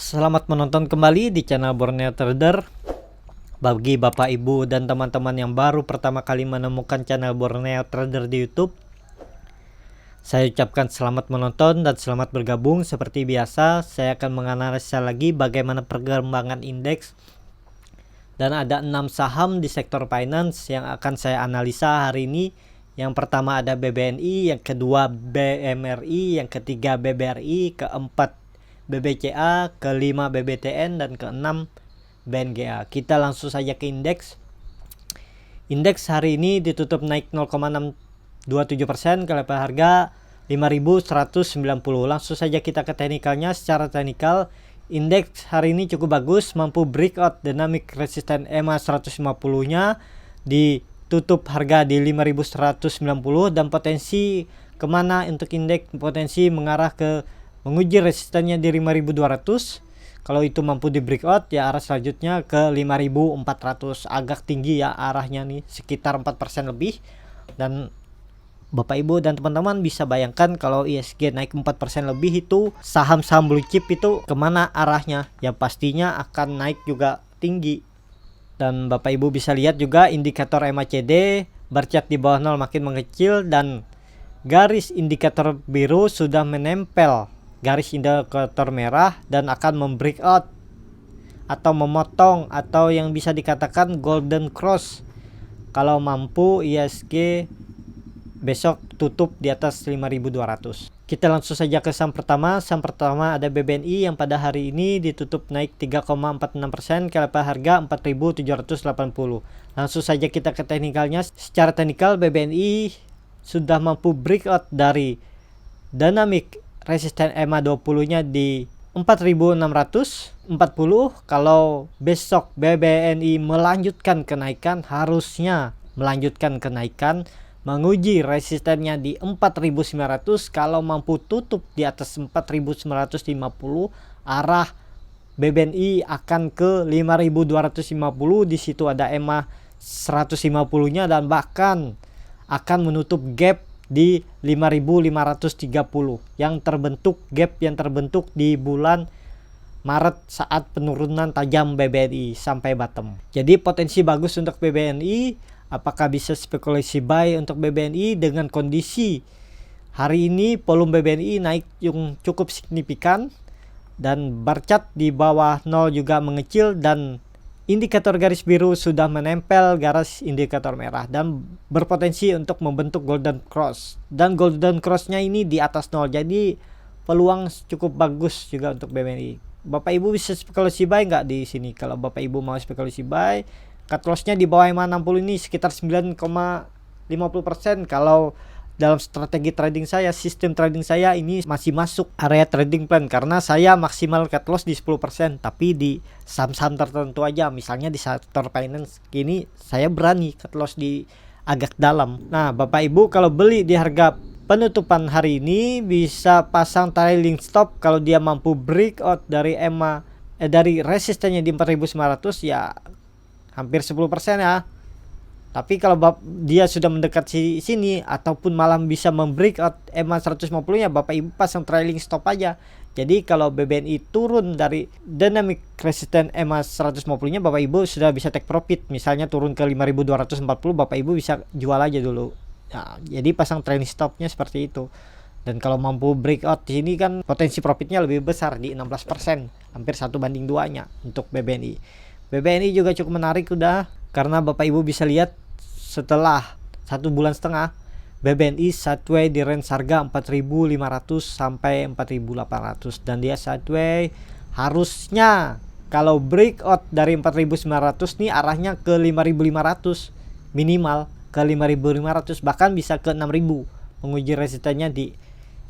Selamat menonton kembali di channel Borneo Trader. Bagi Bapak Ibu dan teman-teman yang baru pertama kali menemukan channel Borneo Trader di YouTube, saya ucapkan selamat menonton dan selamat bergabung. Seperti biasa, saya akan menganalisa lagi bagaimana perkembangan indeks. Dan ada 6 saham di sektor finance yang akan saya analisa hari ini. Yang pertama ada BBNI, yang kedua BMRI, yang ketiga BBRI, keempat BBCA, kelima BBTN, dan keenam BNGA. Kita langsung saja ke indeks. Indeks hari ini ditutup naik 0,627% ke level harga 5.190. Langsung saja kita ke teknikalnya. Secara teknikal, indeks hari ini cukup bagus, mampu breakout dynamic resistance EMA 150-nya ditutup harga di 5.190, dan potensi kemana untuk indeks? Potensi mengarah ke menguji resistannya di 5.200. Kalau itu mampu di breakout, ya arah selanjutnya ke 5.400. Agak tinggi ya arahnya nih, sekitar 4% lebih. Dan Bapak Ibu dan teman-teman bisa bayangkan kalau ISG naik 4% lebih, itu saham-saham blue chip itu kemana arahnya? Ya pastinya akan naik juga tinggi. Dan Bapak Ibu bisa lihat juga indikator MACD bercat di bawah 0 makin mengecil, dan garis indikator biru sudah menempel garis indikator merah dan akan membreakout atau memotong, atau yang bisa dikatakan golden cross kalau mampu ISG besok tutup di atas 5.200. Kita langsung saja ke saham pertama. Saham pertama ada BBNI yang pada hari ini ditutup naik 3,46% ke level harga 4.780. Langsung saja kita ke teknikalnya. Secara teknikal BBNI sudah mampu breakout dari dynamic resisten EMA 20-nya di 4.640. Kalau besok BBNI melanjutkan kenaikan, harusnya melanjutkan kenaikan, menguji resistennya di 4.900. Kalau mampu tutup di atas 4.950, arah BBNI akan ke 5.250. Di situ ada EMA 150-nya dan bahkan akan menutup gap di 5.530 yang terbentuk di bulan Maret saat penurunan tajam BBNI sampai bottom. Jadi potensi bagus untuk BBNI. Apakah bisa spekulasi buy untuk BBNI dengan kondisi hari ini volume BBNI naik yang cukup signifikan dan bercat di bawah 0 juga mengecil, dan indikator garis biru sudah menempel garis indikator merah dan berpotensi untuk membentuk golden cross, dan golden crossnya ini di atas 0. Jadi peluang cukup bagus juga untuk BBNI. Bapak Ibu bisa spekulasi buy nggak di sini? Kalau Bapak Ibu mau spekulasi buy, cut lossnya di bawah EMA 60 ini sekitar 9,50%. Kalau dalam strategi trading saya, sistem trading saya ini masih masuk area trading plan, karena saya maksimal cut loss di 10%, tapi di saham-saham tertentu aja. Misalnya di sektor finance kini saya berani cut loss di agak dalam. Nah Bapak Ibu kalau beli di harga penutupan hari ini bisa pasang trailing stop kalau dia mampu breakout dari EMA dari resistennya di 4.900, ya hampir 10% ya. Tapi kalau dia sudah mendekat sini ataupun malam bisa membreakout EMA 150 nya, Bapak Ibu pasang trailing stop aja. Jadi kalau BBNI turun dari dynamic resistance EMA 150 nya, Bapak Ibu sudah bisa take profit. Misalnya turun ke 5.240, Bapak Ibu bisa jual aja dulu. Nah, jadi pasang trailing stopnya seperti itu. Dan kalau mampu breakout di sini kan potensi profitnya lebih besar di 16%, hampir 1:2 nya untuk BBNI. BBNI juga cukup menarik udah, karena Bapak Ibu bisa lihat setelah 1,5 bulan BBNI sideways di range harga 4.500 sampai 4.800, dan dia sideways harusnya kalau breakout dari 4.900 nih arahnya ke 5.500, minimal ke 5.500, bahkan bisa ke 6.000 menguji resistennya di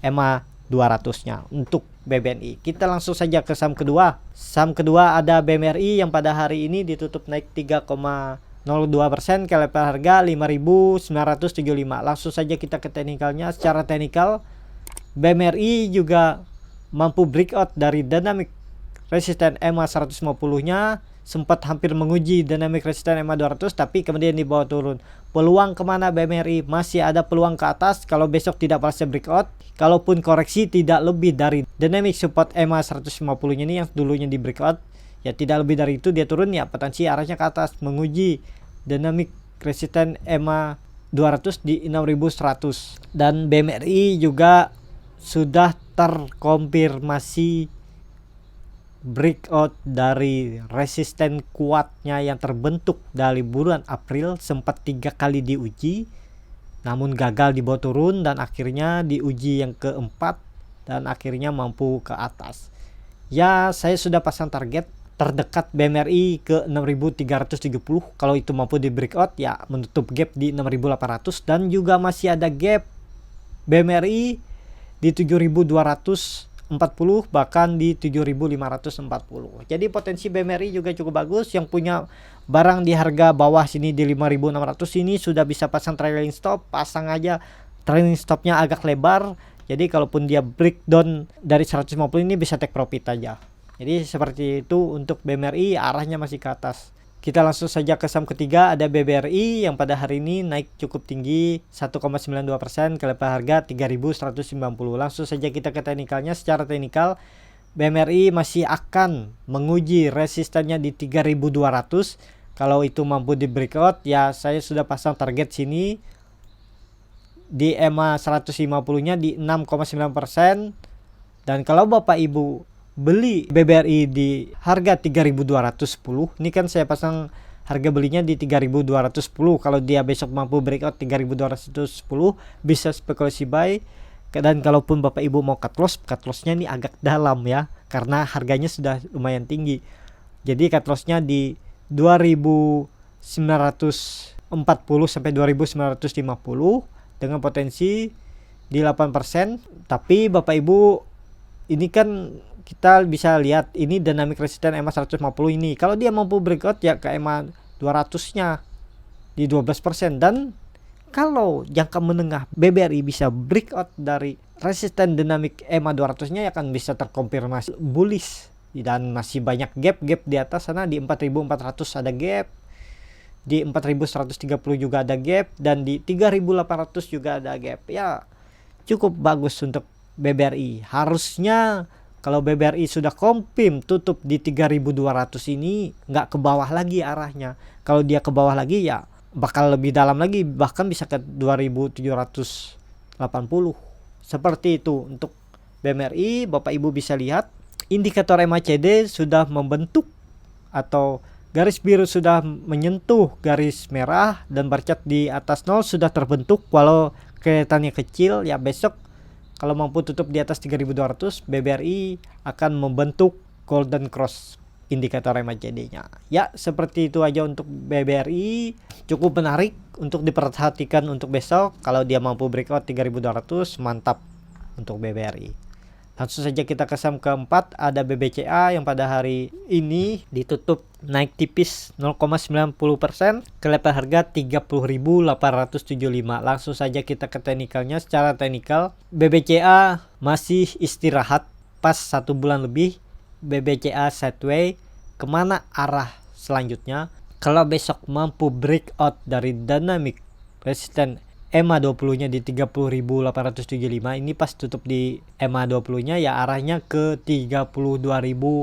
EMA 200 nya untuk BBNI. Kita langsung saja ke saham kedua. Saham kedua ada BMRI yang pada hari ini ditutup naik 3,02% ke level harga 5.975. Langsung saja kita ke teknikalnya. Secara teknikal BMRI juga mampu breakout dari dynamic resistance EMA 150 nya sempat hampir menguji dynamic resistance EMA 200 tapi kemudian dibawa turun. Peluang kemana BMRI? Masih ada peluang ke atas kalau besok tidak berhasil breakout. Kalaupun koreksi tidak lebih dari dynamic support EMA 150 nya ini yang dulunya di breakout, ya tidak lebih dari itu dia turun, ya potensi arahnya ke atas menguji dynamic resistance EMA 200 di 6100. Dan BMRI juga sudah terkonfirmasi breakout dari resisten kuatnya yang terbentuk dari bulan April. Sempat 3 kali diuji namun gagal dibawa turun, dan akhirnya diuji yang keempat dan akhirnya mampu ke atas. Ya, saya sudah pasang target terdekat BMRI ke 6370. Kalau itu mampu di breakout, ya menutup gap di 6800, dan juga masih ada gap BMRI di 7240 bahkan di 7540. Jadi potensi BMRI juga cukup bagus. Yang punya barang di harga bawah sini di 5600 ini sudah bisa pasang trailing stop. Pasang aja trailing stopnya agak lebar. Jadi kalaupun dia breakdown dari 150 ini bisa take profit aja. Jadi seperti itu untuk BMRI, arahnya masih ke atas. Kita langsung saja ke saham ketiga, ada BBRI yang pada hari ini naik cukup tinggi 1,92% ke level harga 3190. Langsung saja kita ke teknikalnya. Secara teknikal BMRI masih akan menguji resistannya di 3200. Kalau itu mampu di breakout, ya saya sudah pasang target sini di EMA 150 nya di 6,9%. Dan kalau Bapak Ibu beli BBRI di harga 3210, ini kan saya pasang harga belinya di 3210. Kalau dia besok mampu breakout 3210 bisa spekulasi buy. Dan kalaupun Bapak Ibu mau cut lossnya ini agak dalam ya, karena harganya sudah lumayan tinggi. Jadi cut lossnya di 2940 sampai 2950 dengan potensi di 8%. Tapi Bapak Ibu, ini kan kita bisa lihat ini dynamic resistance EMA 150 ini. Kalau dia mampu breakout ya ke EMA 200 nya di 12%. Dan kalau jangka menengah BBRI bisa breakout dari resisten dynamic EMA 200 nya, ya akan bisa terkonfirmasi bullish. Dan masih banyak gap di atas sana. Di 4400 ada gap, di 4130 juga ada gap, dan di 3800 juga ada gap. Ya cukup bagus untuk BBRI. Harusnya kalau BBRI sudah confirm tutup di 3200 ini, nggak ke bawah lagi arahnya. Kalau dia ke bawah lagi ya bakal lebih dalam lagi, bahkan bisa ke 2780. Seperti itu untuk BMRI. Bapak Ibu bisa lihat indikator MACD sudah membentuk atau garis biru sudah menyentuh garis merah, dan bercat di atas 0 sudah terbentuk. Walau kelihatannya kecil, ya besok kalau mampu tutup di atas 3200, BBRI akan membentuk golden cross indikator MACD-nya. Ya, seperti itu aja untuk BBRI. Cukup menarik untuk diperhatikan untuk besok. Kalau dia mampu breakout 3200, mantap untuk BBRI. Langsung saja kita ke saham keempat, ada BBCA yang pada hari ini ditutup naik tipis 0,90% ke level harga 30.875. Langsung saja kita ke teknikalnya. Secara teknikal BBCA masih istirahat pas 1 bulan lebih. BBCA sideway. Kemana arah selanjutnya? Kalau besok mampu breakout dari dynamic resistance EMA 20 nya di 30.875, ini pas tutup di EMA 20 nya ya arahnya ke 32.000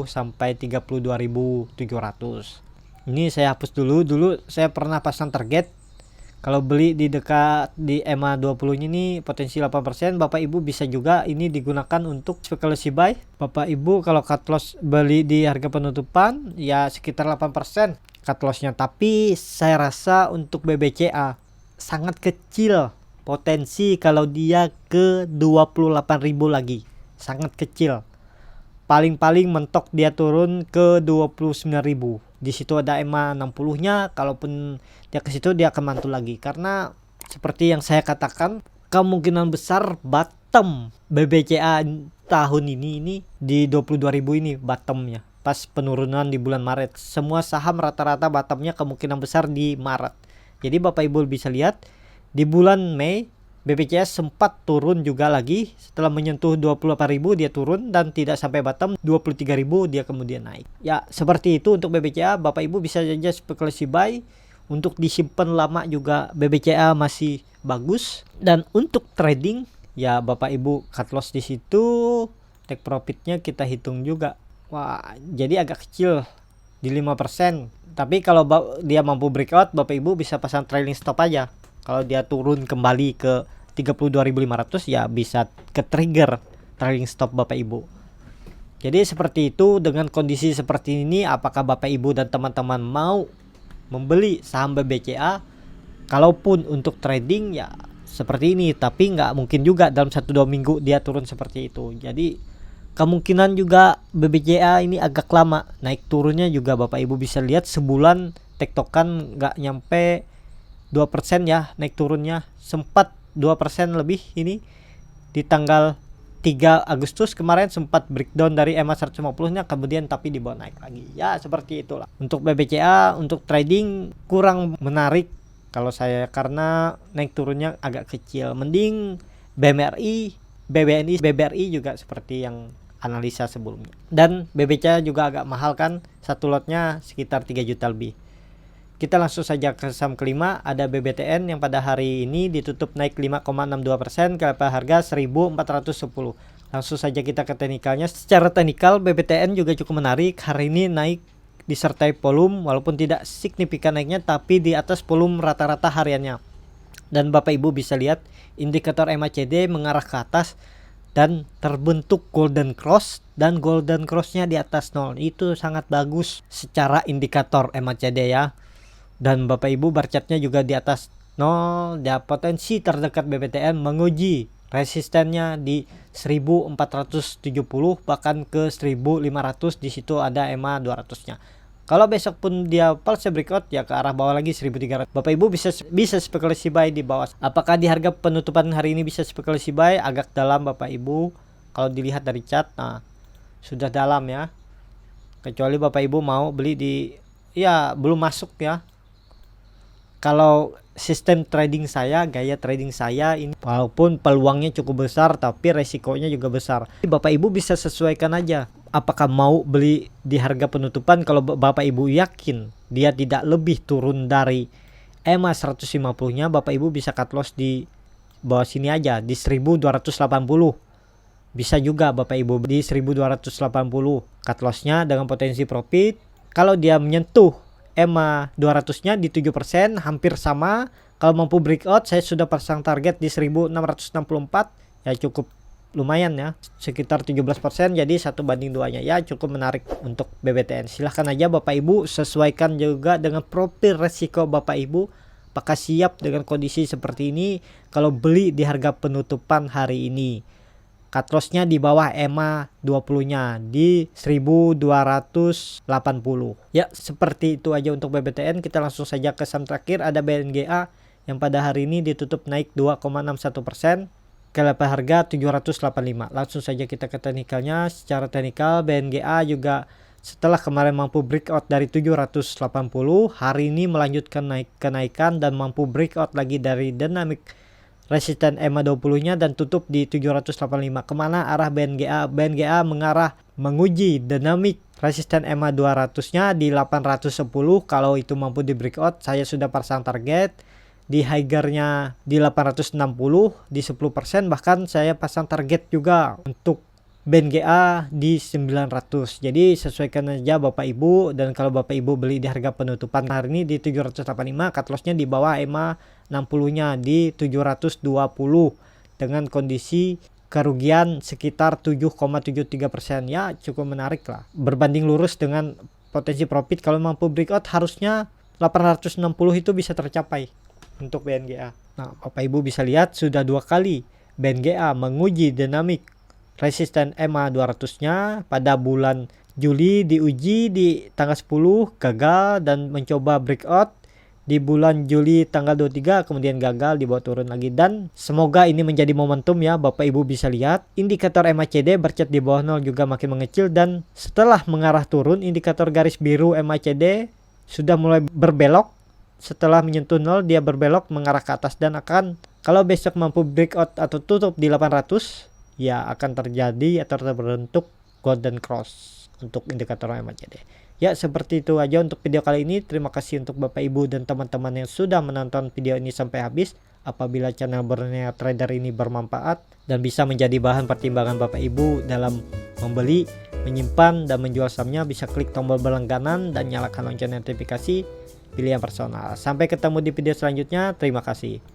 sampai 32.700. Ini saya hapus dulu saya pernah pasang target kalau beli di dekat di EMA 20 nya ini potensi 8%. Bapak Ibu bisa juga ini digunakan untuk spekulasi buy. Bapak Ibu kalau cut loss beli di harga penutupan ya sekitar 8% cut lossnya. Tapi saya rasa untuk BBCA sangat kecil potensi kalau dia ke 28.000 lagi, sangat kecil. Paling-paling mentok dia turun ke 29.000. Di situ ada EMA 60 nya, kalaupun dia ke situ dia akan mantul lagi. Karena seperti yang saya katakan, kemungkinan besar bottom BBCA tahun ini di 22.000 ini bottomnya. Pas penurunan di bulan Maret, semua saham rata-rata bottomnya kemungkinan besar di Maret. Jadi Bapak Ibu bisa lihat di bulan Mei BPCA sempat turun juga lagi setelah menyentuh 28.000 dia turun dan tidak sampai bottom 23.000 dia kemudian naik. Ya, seperti itu untuk BPCA. Bapak Ibu bisa saja spekulasi buy. Untuk disimpan lama juga BPCA masih bagus, dan untuk trading ya Bapak Ibu cut loss di situ, take profitnya kita hitung juga. Wah, jadi agak kecil di 5%. Tapi kalau dia mampu breakout, Bapak Ibu bisa pasang trailing stop aja. Kalau dia turun kembali ke 32.500 ya bisa ke trigger trailing stop Bapak Ibu. Jadi seperti itu. Dengan kondisi seperti ini, apakah Bapak Ibu dan teman-teman mau membeli saham BBCA? Kalaupun untuk trading ya seperti ini, tapi nggak mungkin juga dalam 1-2 minggu dia turun seperti itu. Jadi kemungkinan juga BBCA ini agak lama naik turunnya juga. Bapak Ibu bisa lihat sebulan tektokan nggak nyampe 2% ya naik turunnya, sempat 2% lebih. Ini di tanggal 3 Agustus kemarin sempat breakdown dari EMA 150 nya, kemudian tapi dibawa naik lagi. Ya seperti itulah. Untuk BBCA untuk trading kurang menarik kalau saya, karena naik turunnya agak kecil. Mending BMRI, BBNI, BBRI juga seperti yang analisa sebelumnya. Dan BBCA juga agak mahal kan, satu lotnya sekitar 3 juta lebih. Kita langsung saja ke saham kelima, ada BBTN yang pada hari ini ditutup naik 5,62% ke harga 1.410. Langsung saja kita ke teknikalnya. Secara teknikal BBTN juga cukup menarik. Hari ini naik disertai volume, walaupun tidak signifikan naiknya tapi di atas volume rata-rata hariannya. Dan Bapak Ibu bisa lihat indikator MACD mengarah ke atas dan terbentuk golden cross, dan golden crossnya di atas 0. Itu sangat bagus secara indikator MACD ya. Dan Bapak Ibu bar chartnya juga di atas 0. Dia potensi terdekat BBTN menguji resistennya di 1470 bahkan ke 1500. Di situ ada EMA 200-nya. Kalau besok pun dia pulse breakout ya ke arah bawah lagi 1300. Bapak Ibu bisa spekulasi buy di bawah. Apakah di harga penutupan hari ini bisa spekulasi buy? Agak dalam Bapak Ibu. Kalau dilihat dari chart, nah sudah dalam ya. Kecuali Bapak Ibu mau beli di, ya belum masuk ya. Kalau sistem trading saya, gaya trading saya ini, walaupun peluangnya cukup besar tapi resikonya juga besar. Bapak Ibu bisa sesuaikan aja. Apakah mau beli di harga penutupan? Kalau Bapak Ibu yakin dia tidak lebih turun dari EMA 150-nya, Bapak Ibu bisa cut loss di bawah sini aja di 1280. Bisa juga Bapak Ibu di 1280 cut lossnya dengan potensi profit. Kalau dia menyentuh EMA 200-nya di 7%, hampir sama. Kalau mampu breakout, saya sudah pasang target di 1664. Ya cukup lumayan ya, sekitar 17%, jadi 1/2 nya ya, cukup menarik untuk BBTN. Silahkan aja Bapak Ibu sesuaikan juga dengan profil resiko Bapak Ibu. Apakah siap dengan kondisi seperti ini kalau beli di harga penutupan hari ini? Cut loss-nya di bawah EMA 20-nya di 1280. Ya seperti itu aja untuk BBTN. Kita langsung saja ke saham terakhir, ada BNGA yang pada hari ini ditutup naik 2,61% ke level harga 785. Langsung saja kita ke teknikalnya. Secara teknikal BNGA juga setelah kemarin mampu breakout dari 780, hari ini melanjutkan kenaikan dan mampu breakout lagi dari dynamic resisten EMA 20-nya dan tutup di 785. Kemana arah BNGA? BNGA mengarah menguji dynamic resisten EMA 200-nya di 810. Kalau itu mampu di breakout, saya sudah pasang target di higher-nya di 860 di 10%, bahkan saya pasang target juga untuk BNGA di 900. Jadi sesuaikan aja Bapak Ibu. Dan kalau Bapak Ibu beli di harga penutupan hari ini di 785, cut loss-nya di bawah EMA 60-nya di 720 dengan kondisi kerugian sekitar 7,73%. Ya cukup menarik lah, berbanding lurus dengan potensi profit. Kalau mampu breakout harusnya 860 itu bisa tercapai untuk BNGA. Nah Bapak Ibu bisa lihat sudah 2 kali BNGA menguji dinamik resisten EMA 200-nya. Pada bulan Juli diuji di tanggal 10 gagal dan mencoba breakout di bulan Juli tanggal 23, kemudian gagal, dibawa turun lagi. Dan semoga ini menjadi momentum ya. Bapak Ibu bisa lihat indikator MACD bercat di bawah 0 juga makin mengecil, dan setelah mengarah turun indikator garis biru MACD sudah mulai berbelok. Setelah menyentuh 0 dia berbelok mengarah ke atas dan akan Kalau besok mampu breakout atau tutup di 800, ya akan terjadi atau terbentuk golden cross untuk indikator MACD. Ya, seperti itu aja untuk video kali ini. Terima kasih untuk Bapak Ibu dan teman-teman yang sudah menonton video ini sampai habis. Apabila channel Borneo Trader ini bermanfaat dan bisa menjadi bahan pertimbangan Bapak Ibu dalam membeli, menyimpan, dan menjual sahamnya, bisa klik tombol berlangganan dan nyalakan lonceng notifikasi, pilih yang personal. Sampai ketemu di video selanjutnya. Terima kasih.